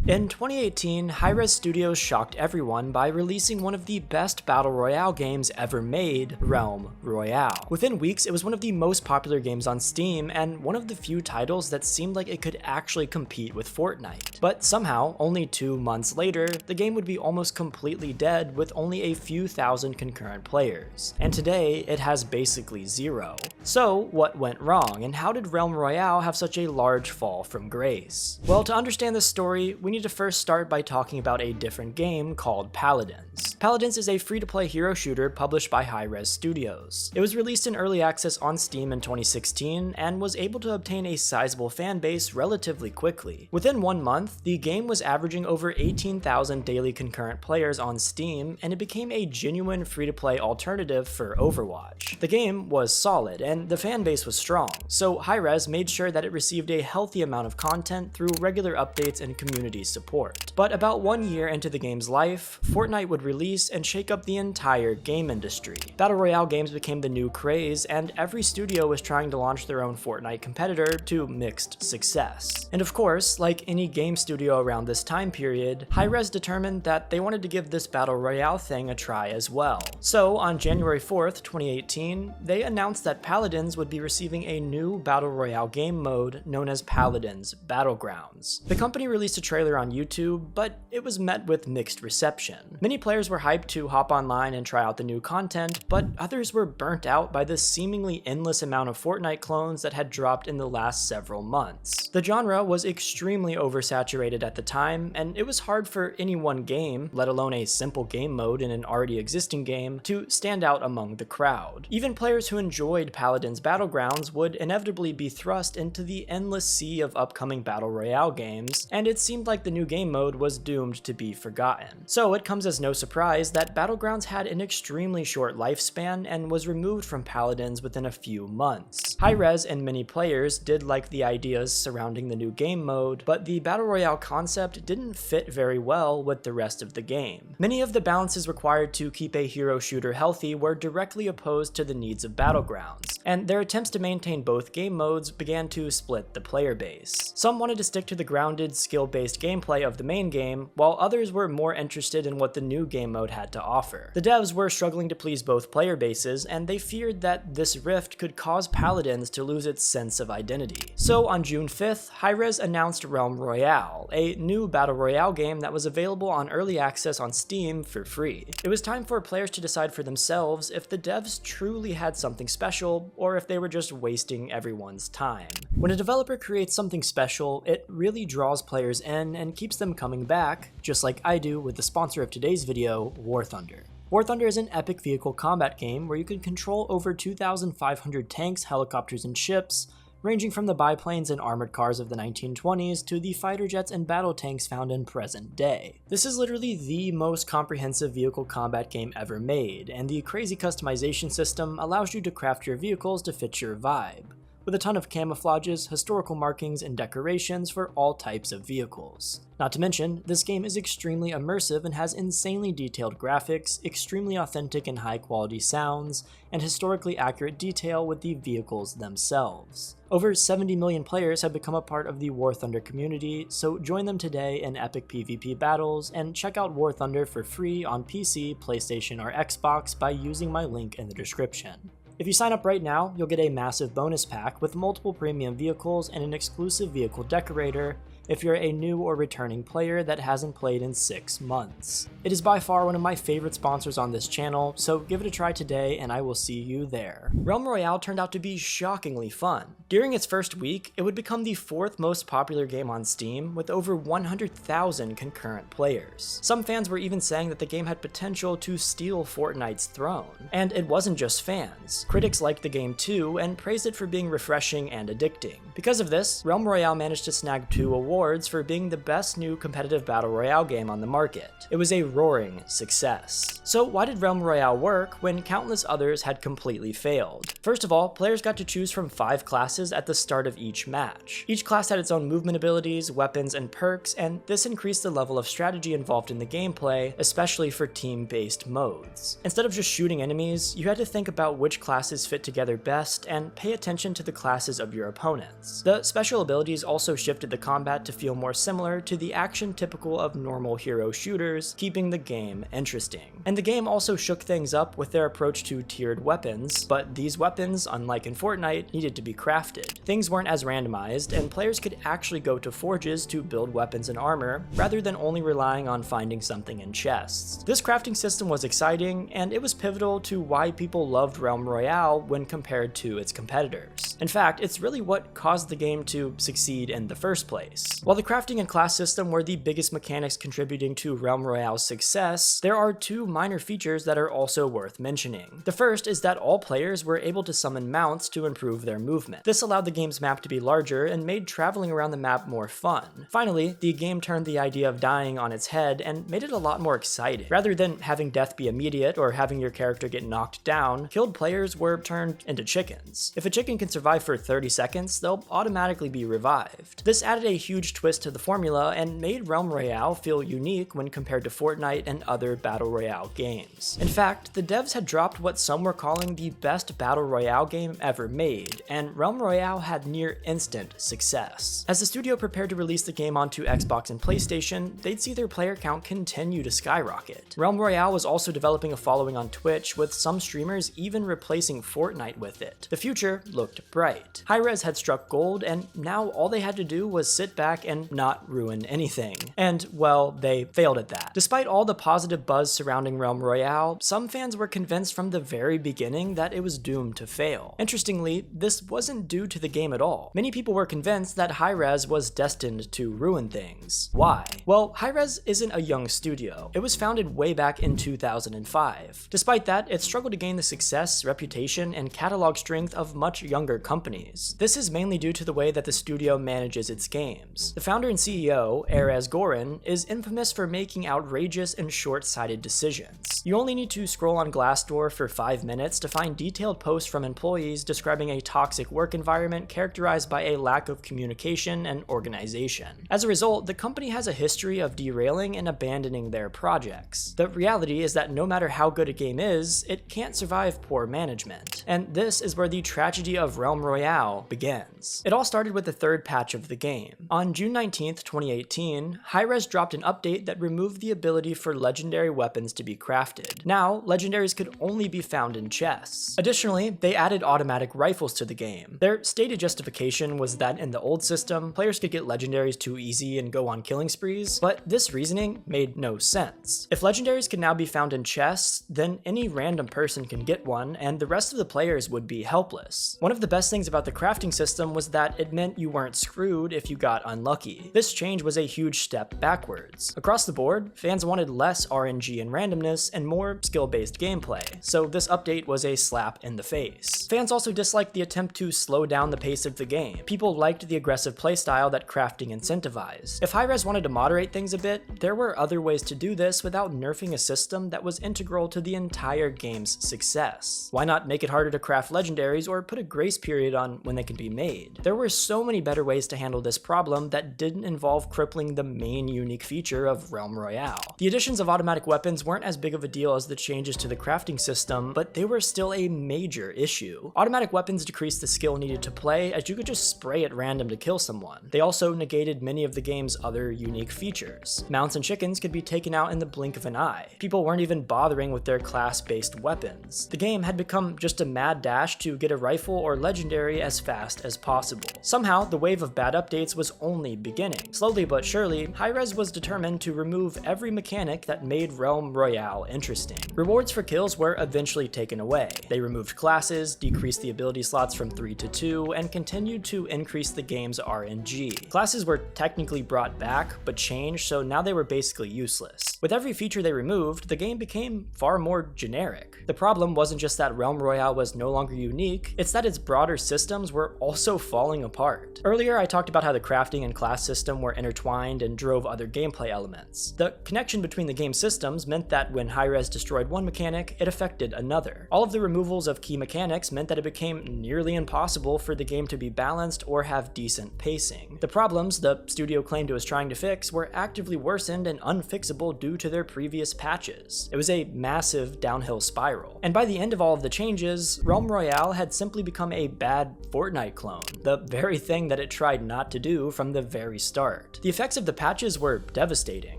In 2018, Hi-Rez Studios shocked everyone by releasing one of the best battle royale games ever made, Realm Royale. Within weeks, it was one of the most popular games on Steam and one of the few titles that seemed like it could actually compete with Fortnite. But somehow, only 2 months later, the game would be almost completely dead with only a few thousand concurrent players. And today, it has basically zero. So, what went wrong, and how did Realm Royale have such a large fall from grace? Well, to understand this story, we need to first start by talking about a different game called Paladins. Paladins is a free-to-play hero shooter published by Hi-Rez Studios. It was released in early access on Steam in 2016 and was able to obtain a sizable fan base relatively quickly. Within 1 month, the game was averaging over 18,000 daily concurrent players on Steam, and it became a genuine free-to-play alternative for Overwatch. The game was solid, and the fan base was strong, so Hi-Rez made sure that it received a healthy amount of content through regular updates and community support. But about 1 year into the game's life, Fortnite would release and shake up the entire game industry. Battle Royale games became the new craze, and every studio was trying to launch their own Fortnite competitor to mixed success. And of course, like any game studio around this time period, Hi-Rez determined that they wanted to give this Battle Royale thing a try as well. So on January 4th, 2018, they announced that Paladins would be receiving a new Battle Royale game mode known as Paladins Battlegrounds. The company released a trailer on YouTube, but it was met with mixed reception. Many players were hyped to hop online and try out the new content, but others were burnt out by the seemingly endless amount of Fortnite clones that had dropped in the last several months. The genre was extremely oversaturated at the time, and it was hard for any one game, let alone a simple game mode in an already existing game, to stand out among the crowd. Even players who enjoyed Paladins Battlegrounds would inevitably be thrust into the endless sea of upcoming Battle Royale games, and it seemed like the new game mode was doomed to be forgotten. So it comes as no surprise that Battlegrounds had an extremely short lifespan and was removed from Paladins within a few months. Hi-Rez and many players did like the ideas surrounding the new game mode, but the Battle Royale concept didn't fit very well with the rest of the game. Many of the balances required to keep a hero shooter healthy were directly opposed to the needs of Battlegrounds, and their attempts to maintain both game modes began to split the player base. Some wanted to stick to the grounded, skill-based gameplay of the main game, while others were more interested in what the new game mode had to offer. The devs were struggling to please both player bases, and they feared that this rift could cause Paladins to lose its sense of identity. So on June 5th, Hi-Rez announced Realm Royale, a new Battle Royale game that was available on early access on Steam for free. It was time for players to decide for themselves if the devs truly had something special, or if they were just wasting everyone's time. When a developer creates something special, it really draws players in and keeps them coming back, just like I do with the sponsor of today's video, War Thunder. War Thunder is an epic vehicle combat game where you can control over 2,500 tanks, helicopters, and ships, ranging from the biplanes and armored cars of the 1920s to the fighter jets and battle tanks found in present day. This is literally the most comprehensive vehicle combat game ever made, and the crazy customization system allows you to craft your vehicles to fit your vibe, with a ton of camouflages, historical markings, and decorations for all types of vehicles. Not to mention, this game is extremely immersive and has insanely detailed graphics, extremely authentic and high-quality sounds, and historically accurate detail with the vehicles themselves. Over 70 million players have become a part of the War Thunder community, so join them today in epic PvP battles, and check out War Thunder for free on PC, PlayStation, or Xbox by using my link in the description. If you sign up right now, you'll get a massive bonus pack with multiple premium vehicles and an exclusive vehicle decorator if you're a new or returning player that hasn't played in 6 months. It is by far one of my favorite sponsors on this channel, so give it a try today and I will see you there. Realm Royale turned out to be shockingly fun. During its first week, it would become the 4th most popular game on Steam with over 100,000 concurrent players. Some fans were even saying that the game had potential to steal Fortnite's throne. And it wasn't just fans. Critics liked the game too and praised it for being refreshing and addicting. Because of this, Realm Royale managed to snag 2 awards for being the best new competitive battle royale game on the market. It was a roaring success. So why did Realm Royale work when countless others had completely failed? First of all, players got to choose from 5 classes classes at the start of each match. Each class had its own movement abilities, weapons, and perks, and this increased the level of strategy involved in the gameplay, especially for team-based modes. Instead of just shooting enemies, you had to think about which classes fit together best and pay attention to the classes of your opponents. The special abilities also shifted the combat to feel more similar to the action typical of normal hero shooters, keeping the game interesting. And the game also shook things up with their approach to tiered weapons, but these weapons, unlike in Fortnite, needed to be crafted. Things weren't as randomized, and players could actually go to forges to build weapons and armor, rather than only relying on finding something in chests. This crafting system was exciting, and it was pivotal to why people loved Realm Royale when compared to its competitors. In fact, it's really what caused the game to succeed in the first place. While the crafting and class system were the biggest mechanics contributing to Realm Royale's success, there are two minor features that are also worth mentioning. The first is that all players were able to summon mounts to improve their movement. This allowed the game's map to be larger and made traveling around the map more fun. Finally, the game turned the idea of dying on its head and made it a lot more exciting. Rather than having death be immediate or having your character get knocked down, killed players were turned into chickens. If a chicken can survive for 30 seconds, they'll automatically be revived. This added a huge twist to the formula and made Realm Royale feel unique when compared to Fortnite and other Battle Royale games. In fact, the devs had dropped what some were calling the best Battle Royale game ever made, and Realm Royale had near instant success. As the studio prepared to release the game onto Xbox and PlayStation, they'd see their player count continue to skyrocket. Realm Royale was also developing a following on Twitch, with some streamers even replacing Fortnite with it. The future looked bright. Hi-Rez had struck gold, and now all they had to do was sit back and not ruin anything. And, well, they failed at that. Despite all the positive buzz surrounding Realm Royale, some fans were convinced from the very beginning that it was doomed to fail. Interestingly, this wasn't due to the game at all. Many people were convinced that Hi-Rez was destined to ruin things. Why? Well, Hi-Rez isn't a young studio. It was founded way back in 2005. Despite that, it struggled to gain the success, reputation, and catalog strength of much younger companies. This is mainly due to the way that the studio manages its games. The founder and CEO, Erez Gorin, is infamous for making outrageous and short-sighted decisions. You only need to scroll on Glassdoor for 5 minutes to find detailed posts from employees describing a toxic work environment characterized by a lack of communication and organization. As a result, the company has a history of derailing and abandoning their projects. The reality is that no matter how good a game is, it can't survive poor management. And this is where the tragedy of Realm Royale begins. It all started with the third patch of the game. On June 19th, 2018, Hi-Rez dropped an update that removed the ability for legendary weapons to be crafted. Now, legendaries could only be found in chests. Additionally, they added automatic rifles to the game. Their stated justification was that in the old system, players could get legendaries too easy and go on killing sprees, but this reasoning made no sense. If legendaries can now be found in chests, then any random person can get one, and the rest of the players would be helpless. One of the best things about the crafting system was that it meant you weren't screwed if you got unlucky. This change was a huge step backwards. Across the board, fans wanted less RNG and randomness and more skill-based gameplay, so this update was a slap in the face. Fans also disliked the attempt to slow down the pace of the game. People liked the aggressive playstyle that crafting incentivized. If Hi-Rez wanted to moderate things a bit, there were other ways to do this without nerfing a system that was integral to the entire game's success. Why not make it harder to craft legendaries or put a grace period on when they can be made? There were so many better ways to handle this problem that didn't involve crippling the main unique feature of Realm Royale. The additions of automatic weapons weren't as big of a deal as the changes to the crafting system, but they were still a major issue. Automatic weapons decreased the skill needed to play, as you could just spray at random to kill someone. They also negated many of the game's other unique features. Mounts and chickens could be taken out in the blink of an eye. People weren't even bothering with their class-based weapons. The game had become just a mad dash to get a rifle or legendary as fast as possible. Somehow, the wave of bad updates was only beginning. Slowly but surely, Hi-Rez was determined to remove every mechanic that made Realm Royale interesting. Rewards for kills were eventually taken away. They removed classes, decreased the ability slots from 3 to 2, and continued to increase the game's RNG. Classes were technically brought back, but changed, so now they were basically useless. With every feature they removed, the game became far more generic. The problem wasn't just that Realm Royale was no longer unique, it's that its broader systems were also falling apart. Earlier, I talked about how the crafting and class system were intertwined and drove other gameplay elements. The connection between the game systems meant that when Hi-Rez destroyed one mechanic, it affected another. All of the removals of key mechanics meant that it became nearly impossible impossible for the game to be balanced or have decent pacing. The problems the studio claimed it was trying to fix were actively worsened and unfixable due to their previous patches. It was a massive downhill spiral. And by the end of all of the changes, Realm Royale had simply become a bad Fortnite clone, the very thing that it tried not to do from the very start. The effects of the patches were devastating.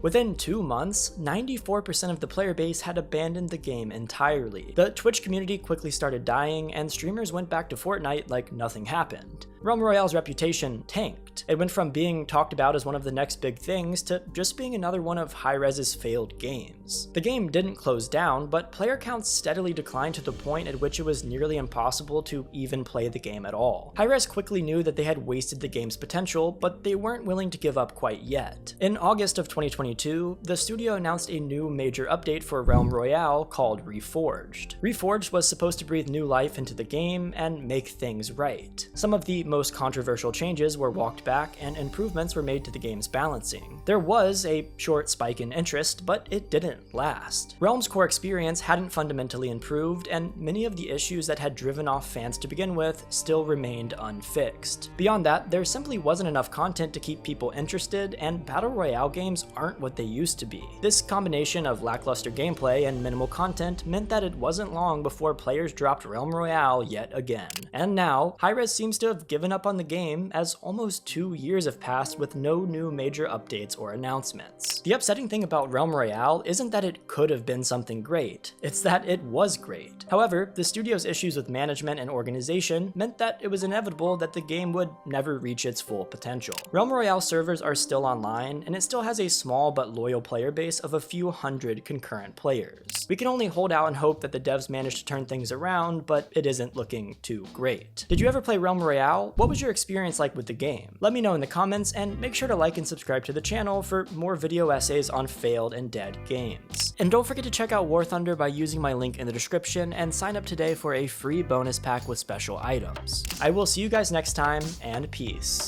Within 2 months, 94% of the player base had abandoned the game entirely. The Twitch community quickly started dying, and streamers went back to Fortnite like nothing happened. Realm Royale's reputation tanked. It went from being talked about as one of the next big things to just being another one of Hi-Rez's failed games. The game didn't close down, but player counts steadily declined to the point at which it was nearly impossible to even play the game at all. Hi-Rez quickly knew that they had wasted the game's potential, but they weren't willing to give up quite yet. In August of 2022, the studio announced a new major update for Realm Royale called Reforged. Reforged was supposed to breathe new life into the game and make things right. Some of the most controversial changes were walked back and improvements were made to the game's balancing. There was a short spike in interest, but it didn't last. Realm's core experience hadn't fundamentally improved, and many of the issues that had driven off fans to begin with still remained unfixed. Beyond that, there simply wasn't enough content to keep people interested, and Battle Royale games aren't what they used to be. This combination of lackluster gameplay and minimal content meant that it wasn't long before players dropped Realm Royale yet again. And now, Hi-Rez seems to have given up on the game as almost 2 years have passed with no new major updates or announcements. The upsetting thing about Realm Royale isn't that it could have been something great, it's that it was great. However, the studio's issues with management and organization meant that it was inevitable that the game would never reach its full potential. Realm Royale servers are still online, and it still has a small but loyal player base of a few hundred concurrent players. We can only hold out and hope that the devs manage to turn things around, but it isn't looking too great. Did you ever play Realm Royale? What was your experience like with the game? Let me know in the comments, and make sure to like and subscribe to the channel for more video essays on failed and dead games. And don't forget to check out War Thunder by using my link in the description and sign up today for a free bonus pack with special items. I will see you guys next time, and peace.